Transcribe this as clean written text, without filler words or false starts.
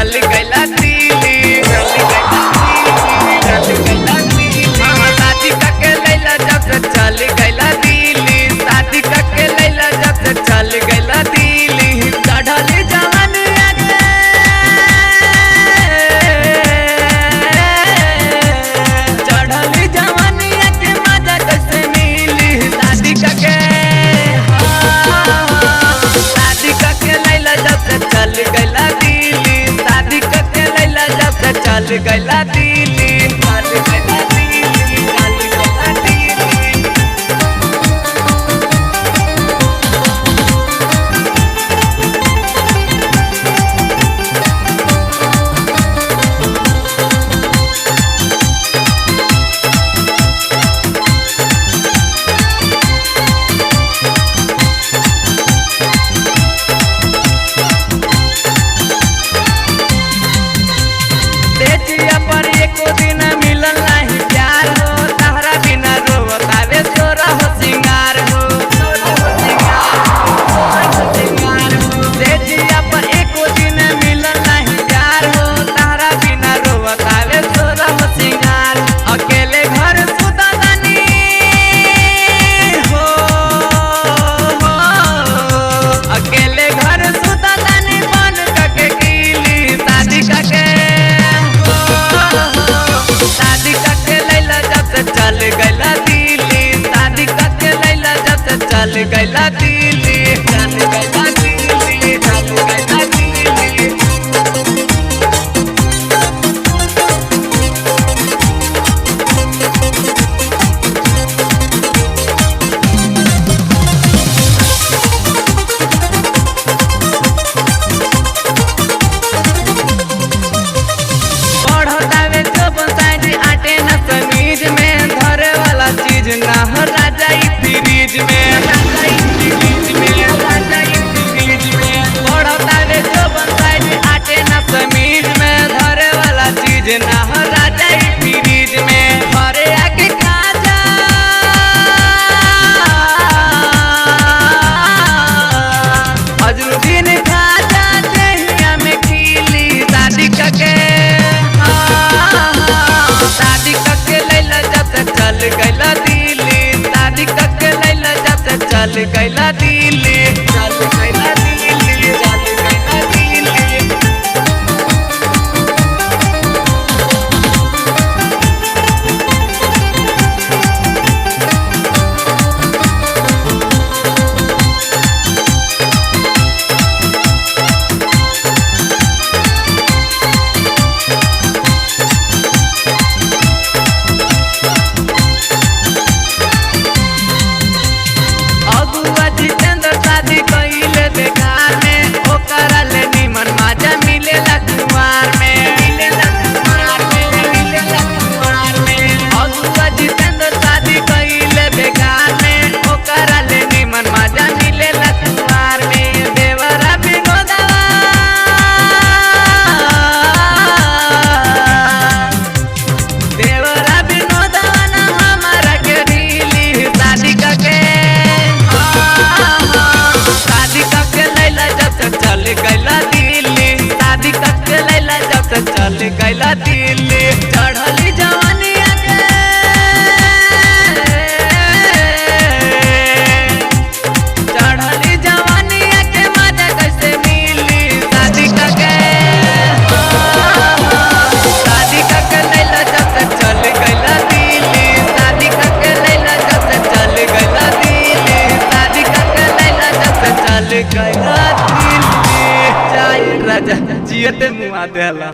चल गइला दिल्ली, चल गइला दिल्ली। हाँ, शादी करके लैला जब से चल गइला दिल्ली, शादी करके लैला जब से चल गइला दिल्ली। चढ़ली जवानी चढ़ली जवानिया के मजा कैसे मिली, शादी करके शादी करके लैला जब से चल गइला दिल्ली, शादी करके लैला जब से चल गइला दिल्ली, चल गइला दिल्ली, चल गइला दिल्ली। तेजिया पर एको दिन मिलल नहीं प्यार हो, तहरा बिना रोवतावे तोरा हो सिंगार हो, तेजिया पर एको दिन मिलल नहीं प्यार हो, तहरा बिना रोवतावे तोरा हो सिंगार। अकेले घर सुतानी हो, अकेले घर सुतानी बन के कीली, शादी करके शादी करके लैला जब से चल गइला दिल्ली, शादी करके लैला जब से चल गइला दिल्ली, चल गइला दिल्ली, चल गइला दिल्ली। बढ़तावे जो बसाई आटे न समीज में, धरे वाला चीज ना हो राजा ई फ्रीज में, राजा ई फ्रीज में, राजा ई फ्रीज में। बढ़तावे जो बसाई आटे न समीज में, धरे वाला चीज ना हो राजा ई फ्रीज में। घरे आके खा जा अजरुद्दीन खा जा दहिया में खीली, शादी करके शादी करके लैला जब से चल गइला दिल्ली, शादी करके लैला जब से चल गइला दिल्ली, चल गइला दिल्ली, चल गइला दिल्ली। अगुआ जितेंद्र शादी कइले बेकार में, ओकरा ले निमन मजा मिलेला कुमार में, मिलेला कुमार में, मिलेला कुमार में। अगुआ जितेंद्र शादी कइले बेकार में, ओकरा ले निमन मजा मिलेला कुमार में। देवरा विनोदवा देवरा विनोदवा ना हमारा के ढीली, शादी करके शादी करके लैला जब से चल गइला दिल्ली, शादी करके लैला जब से चल गइला दिल्ली। चढ़ली जवानिया के चढ़ली जवानिया के मजा कैसे मिली, शादी करके शादी करके लैला जब से चल गइला दिल्ली, शादी करके लैला जब से चल गइला दिल्ली, शादी करके लैला जब से चल गइला दिल्ली। जाए राजा जियते मुआ देला।